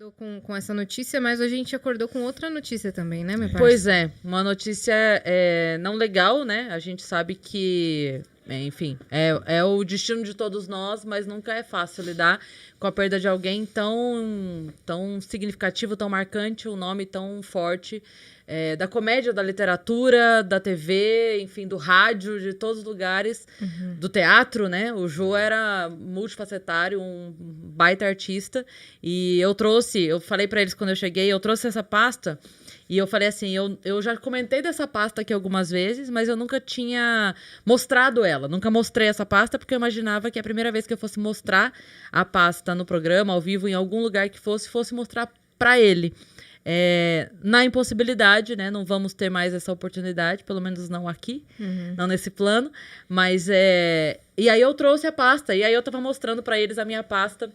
acordou com essa notícia, mas a gente acordou com outra notícia também, né, meu pai? Pois é, uma notícia não legal, né? A gente sabe que, enfim, é o destino de todos nós, mas nunca é fácil lidar com a perda de alguém tão significativo, tão marcante, um nome tão forte, da comédia, da literatura, da TV, enfim, do rádio, de todos os lugares, do teatro, né? O Jô era multifacetário, um baita artista, e eu falei pra eles quando eu cheguei, eu trouxe essa pasta, e eu falei assim, eu já comentei dessa pasta aqui algumas vezes, mas eu nunca tinha mostrado ela. Nunca mostrei essa pasta, porque eu imaginava que a primeira vez que eu fosse mostrar a pasta no programa, ao vivo, em algum lugar que fosse mostrar pra ele. Na impossibilidade, né? Não vamos ter mais essa oportunidade, pelo menos não aqui, não nesse plano. Mas E aí eu trouxe a pasta, e aí eu tava mostrando pra eles a minha pasta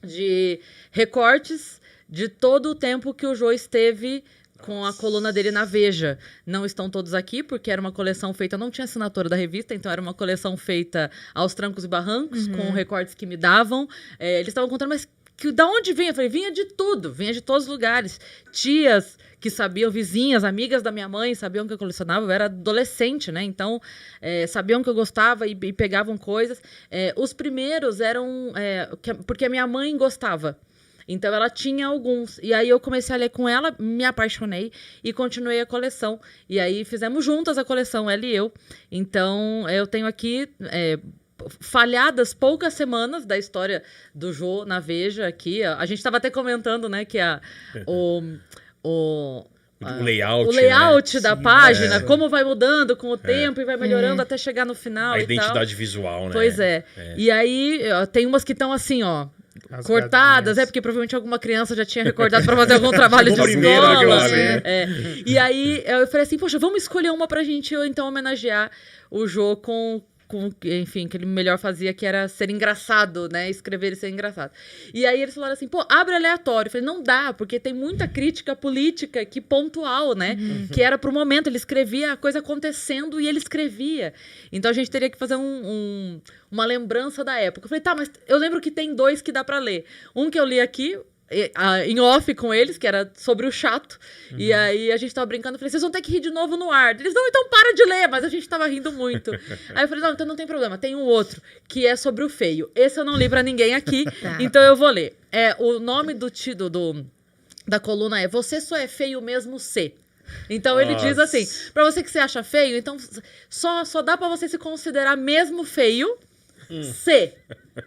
de recortes de todo o tempo que o Jô esteve com a coluna dele na Veja. Não estão todos aqui, porque era uma coleção feita... Não tinha assinatura da revista, então era uma coleção feita aos trancos e barrancos, com recortes que me davam. Eles estavam contando, mas da onde vinha? Eu falei, vinha de tudo, vinha de todos os lugares. Tias que sabiam, vizinhas, amigas da minha mãe, sabiam que eu colecionava. Eu era adolescente, né? Então, sabiam que eu gostava e pegavam coisas. Os primeiros eram... porque a minha mãe gostava. Então, ela tinha alguns. E aí, eu comecei a ler com ela, me apaixonei e continuei a coleção. E aí, fizemos juntas a coleção, ela e eu. Então, eu tenho aqui... falhadas poucas semanas da história do Jô na Veja aqui. A gente estava até comentando, né, que o layout, né, da página, como vai mudando com o tempo e vai melhorando até chegar no final. A identidade visual, né? Pois é. E aí, tem umas que estão assim, ó, cortadas, porque provavelmente alguma criança já tinha recordado para fazer algum trabalho de escola. E aí, eu falei assim, poxa, vamos escolher uma pra gente, então, homenagear o Jô com enfim, que ele melhor fazia, que era ser engraçado, né? Escrever e ser engraçado. E aí eles falaram assim, abre aleatório. Eu falei, não dá, porque tem muita crítica política aqui pontual, né? Que era pro momento, ele escrevia a coisa acontecendo e ele escrevia. Então a gente teria que fazer uma lembrança da época. Eu falei, tá, mas eu lembro que tem 2 que dá pra ler. Um que eu li aqui, em off com eles, que era sobre o chato. E aí a gente tava brincando, eu falei, vocês vão ter que rir de novo no ar. Eles, não, então para de ler, mas a gente tava rindo muito. Aí eu falei, não, então não tem problema, tem um outro, que é sobre o feio. Esse eu não li pra ninguém aqui, então eu vou ler. O nome da coluna é Você Só É Feio Mesmo Se. Então ele diz assim, pra você que você acha feio, então só dá pra você se considerar mesmo feio se.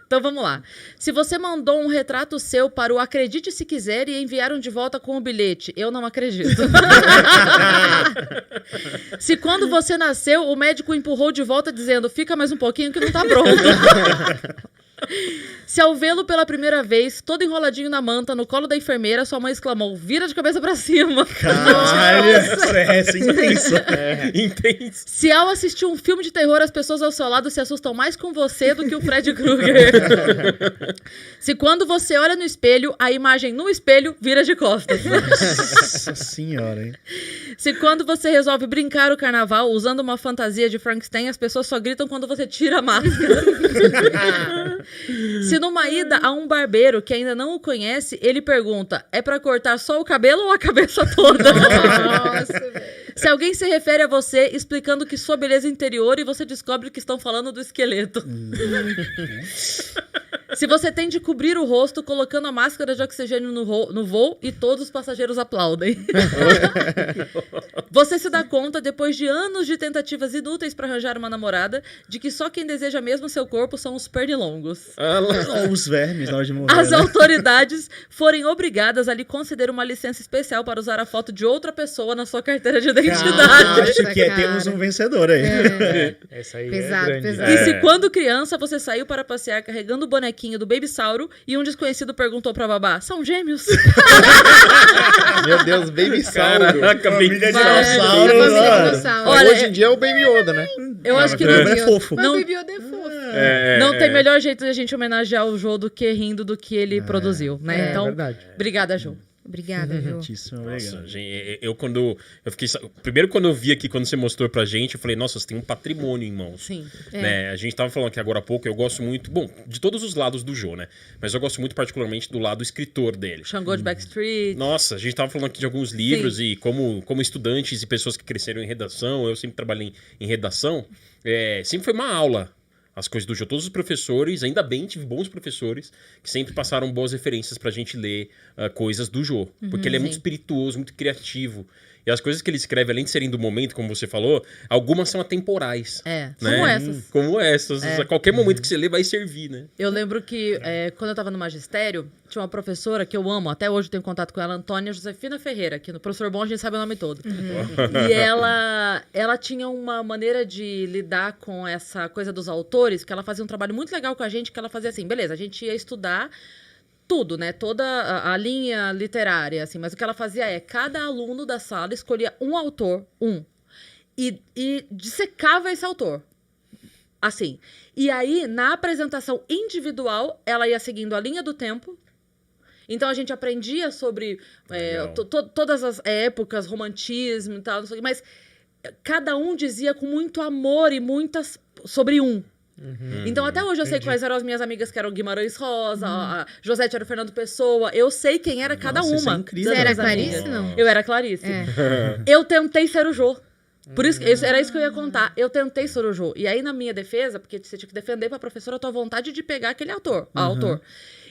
Então vamos lá. Se você mandou um retrato seu para o Acredite Se Quiser e enviaram de volta com o bilhete, eu não acredito. Se quando você nasceu, o médico empurrou de volta dizendo, fica mais um pouquinho que não tá pronto. Se ao vê-lo pela primeira vez, todo enroladinho na manta, no colo da enfermeira, sua mãe exclamou, vira de cabeça pra cima. Caralho, essa é intensa. Intenso. Se ao assistir um filme de terror, as pessoas ao seu lado se assustam mais com você do que o Fred Krueger. Se quando você olha no espelho, a imagem no espelho vira de costas. Nossa senhora, hein? Se quando você resolve brincar o carnaval usando uma fantasia de Frankenstein, as pessoas só gritam quando você tira a máscara. Se numa ida a um barbeiro que ainda não o conhece, ele pergunta, é pra cortar só o cabelo ou a cabeça toda? Nossa, velho. Se alguém se refere a você explicando que sua beleza interior e você descobre que estão falando do esqueleto. Se você tem de cobrir o rosto colocando a máscara de oxigênio no voo e todos os passageiros aplaudem. Você se dá conta, depois de anos de tentativas inúteis para arranjar uma namorada, de que só quem deseja mesmo seu corpo são os pernilongos. Ou os vermes na hora de morrer. As autoridades forem obrigadas a lhe conceder uma licença especial para usar a foto de outra pessoa na sua carteira de identidade. Acho que temos um vencedor aí. Essa aí Pesado, é grande. pesado. E se quando criança você saiu para passear carregando o bonequinho do Babysauro e um desconhecido perguntou pra babá, são gêmeos? Meu Deus, Baby Sauro. Caraca, Família de Vai. dinossauro, Família mano. dinossauro. Olha, Hoje em dia é o Baby Yoda, né? eu acho que Baby não, Yoda é fofo. Mas Não- o Baby Yoda é fofo. não tem melhor jeito de a gente homenagear o Jô do que rindo do que ele produziu, né? É Então, verdade. obrigada, Jô. Obrigada, Jô. Muitíssimo Nossa, obrigado. gente, eu fiquei. Primeiro, quando eu vi aqui, quando você mostrou pra gente, eu falei, nossa, você tem um patrimônio em mãos. Sim. Né? A gente tava falando aqui agora há pouco, eu gosto muito, bom, de todos os lados do Jô, né? Mas eu gosto muito particularmente do lado escritor dele. Xangô de Backstreet. Nossa, a gente tava falando aqui de alguns livros e como estudantes e pessoas que cresceram em redação, eu sempre trabalhei em redação, sempre foi uma aula as coisas do Jô. Todos os professores, ainda bem, tive bons professores que sempre passaram boas referências pra gente ler coisas do Jô. Porque ele é muito espirituoso, muito criativo. E as coisas que ele escreve, além de serem do momento, como você falou, algumas são atemporais. É, né? como essas. Como essas. A qualquer momento que você lê, vai servir, né? Eu lembro que quando eu tava no magistério, tinha uma professora que eu amo, até hoje eu tenho contato com ela, Antônia Josefina Ferreira, que no Professor Bom a gente sabe o nome todo. E ela tinha uma maneira de lidar com essa coisa dos autores, que ela fazia um trabalho muito legal com a gente, que ela fazia assim, beleza, a gente ia estudar tudo, né? Toda a linha literária, assim. Mas o que ela fazia cada aluno da sala escolhia um autor, e dissecava esse autor. Assim. E aí, na apresentação individual, ela ia seguindo a linha do tempo. Então, a gente aprendia sobre todas as épocas, romantismo e tal, não sei o quê, mas cada um dizia com muito amor e muitas sobre Então, até hoje eu sei quais eram as minhas amigas, que eram Guimarães Rosa, a Josete era o Fernando Pessoa. Eu sei quem era cada Nossa, isso é uma. incrível. Você era das minhas Clarice, amigas. não? Eu era Clarice. Eu tentei ser o Jô. Por isso, era isso que eu ia contar. Eu tentei ser o Jô. E aí, na minha defesa, porque você tinha que defender pra professora a tua vontade de pegar aquele autor.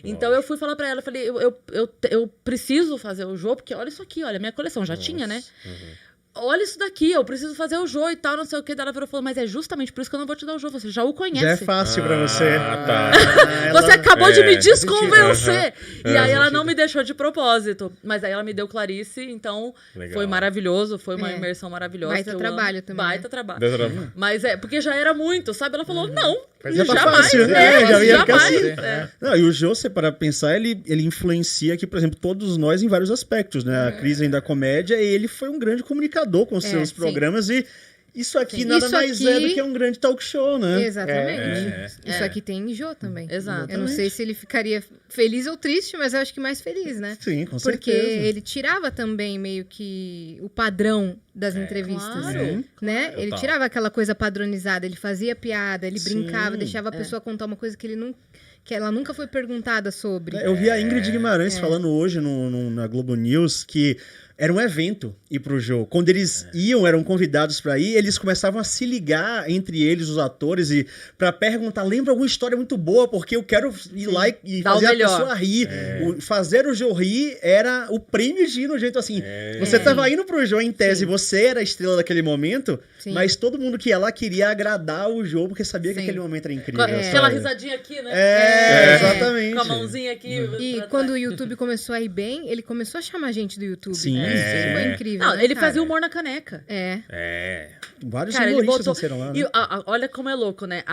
Então, eu fui falar pra ela, eu falei, eu preciso fazer o Jô, porque olha isso aqui, olha, minha coleção já tinha, né? Olha isso daqui, eu preciso fazer o Jô e tal, não sei o que. Daí ela virou e falou, mas é justamente por isso que eu não vou te dar o Jô, você já o conhece. Já é fácil pra você. Tá. Você acabou de me desconvencer. E aí ela não me deixou de propósito. Mas aí ela me deu Clarice, então Legal. foi maravilhoso, foi uma imersão maravilhosa. Baita eu trabalho amo. também, Baita né? trabalho. Mas porque já era muito, sabe? Ela falou, não, Já tá jamais. fácil, né? Já ia ficar jamais. assim. Não, e o Jô, você para pensar, ele influencia aqui, por exemplo, todos nós em vários aspectos, né? A crise da comédia, ele foi um grande comunicador com seus programas e isso aqui nada Isso mais é aqui- do que um grande talk show, né? Exatamente. Isso aqui tem Jô também. Exato. Eu não sei se ele ficaria feliz ou triste, mas eu acho que mais feliz, né? Sim, com Porque certeza. ele tirava também meio que o padrão das entrevistas, claro, né? Ele Total. tirava aquela coisa padronizada, ele fazia piada, ele Sim, brincava, deixava a pessoa contar uma coisa que ela nunca foi perguntada sobre. Eu vi a Ingrid Guimarães falando hoje na Globo News que era um evento ir pro Jô. Quando eles eram convidados pra ir, eles começavam a se ligar entre eles, os atores, e pra perguntar, lembra alguma história muito boa, porque eu quero ir lá e Dá o fazer a melhor. pessoa rir. Fazer o Jô rir era o prêmio de ir no jeito assim. Você tava indo pro Jô em tese, você era a estrela daquele momento, Sim. mas todo mundo que ia lá queria agradar o Jô, porque sabia que Sim. aquele momento era Com incrível. aquela sabe? risadinha aqui, né? Exatamente. Com a mãozinha aqui. E pra quando o trás. YouTube começou a ir bem, ele começou a chamar gente do YouTube. Sim. Isso foi incrível. Não, né, ele cara? fazia humor na caneca. É. Vários Cara, ele humoristas botou. nasceram lá, né? E olha como é louco, né?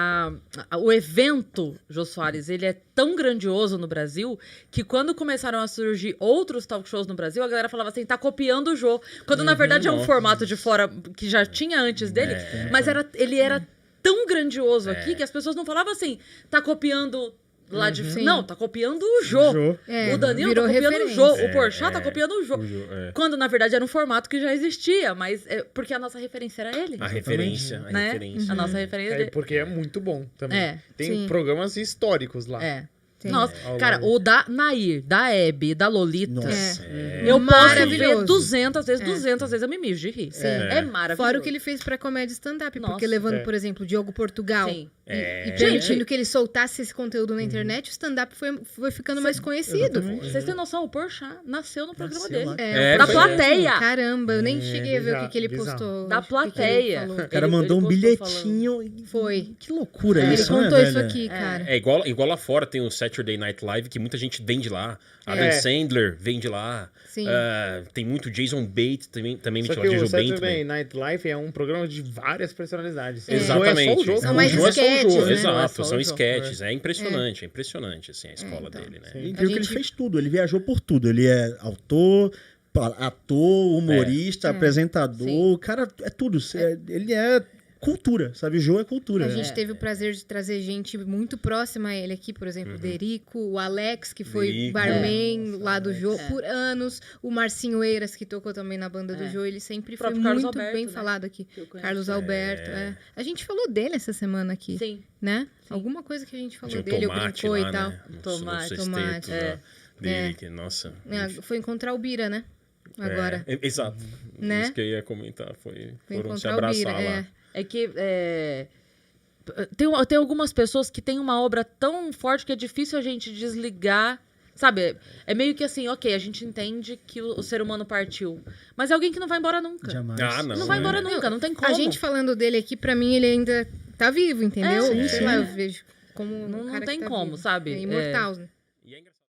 O evento, Jô Soares, ele é tão grandioso no Brasil que quando começaram a surgir outros talk shows no Brasil, a galera falava assim, tá copiando o Jô. Quando na verdade é um formato de fora que já tinha antes dele, mas ele era tão grandioso aqui que as pessoas não falavam assim, tá copiando lá de... Não, tá copiando o Jô. Jô. O Danilo virou tá copiando referência. o Jô. O Porchat tá copiando o Jô. é. Quando, na verdade, era um formato que já existia, mas porque a nossa referência era ele. A referência, a Né? referência. A nossa referência dele. Porque é muito bom também. É, Tem sim. programas históricos lá. É. Sim. Nossa, Ao cara, longo. o da Nair, da Hebe, da Lolita. Nossa. Eu posso ver Maravilhoso. 200 vezes, eu me mijo de rir. Sim. É maravilhoso. Fora o que ele fez pra comédia stand-up, Nossa. porque levando, por exemplo, o Diogo Portugal Sim. e permitindo que ele soltasse esse conteúdo na internet, o stand-up foi ficando mais conhecido. Vocês têm noção, o Porchat nasceu no programa Nasceu dele. lá. Da foi plateia. Caramba, eu nem cheguei a ver o que ele bizarro. postou. Da o que ele plateia. falou. O cara Ele- mandou ele um postou bilhetinho. e- Foi. Que loucura Ele isso, contou né, isso velho? aqui, cara. É igual lá fora tem o Saturday Night Live, que muita gente vem de lá. Adam Sandler vem de lá. Sim. Tem muito Jason Bates também me Só chama que Jason o Bates Saturday também. Night Live é um programa de várias personalidades. Exatamente. O Jô é só o Jô. São mais O Jô é só o sketches, Jô, né? exato, Só são o Jô. sketches. É impressionante, assim, a escola então. dele, né? É incrível que ele gente- fez tudo, ele viajou por tudo. Ele é autor, ator, humorista, apresentador, Sim. o cara é tudo. Ele é cultura, sabe? O Jô é cultura. A né? gente teve o prazer de trazer gente muito próxima a ele aqui, por exemplo, o Derico, o Alex, que foi Derico, barman lá do Jô por anos, o Marcinho Eiras, que tocou também na banda do Jô, ele sempre foi próprio Carlos muito Alberto, bem né? falado aqui. Que eu conheço. Carlos Alberto, A gente falou dele essa semana aqui, Sim. né? Alguma coisa que a gente falou Tinha o dele, eu tomate brincou lá, e tal. né? No Tomate, sexteto tomate, dele, que, nossa. Foi encontrar o Bira, né? Agora, Exato. Né? Isso que eu ia comentar. Foram se encontrar o Bira, abraçar lá. É que tem algumas pessoas que têm uma obra tão forte que é difícil a gente desligar. Sabe? É meio que assim, ok, a gente entende que o ser humano partiu. Mas é alguém que não vai embora nunca. Jamais. Não vai embora nunca, não tem como. a gente falando dele aqui, pra mim, ele ainda tá vivo, entendeu? É, Sei lá, eu vejo como um Não cara tem que tá como, vivo. sabe? É imortal, né? E é engraçado.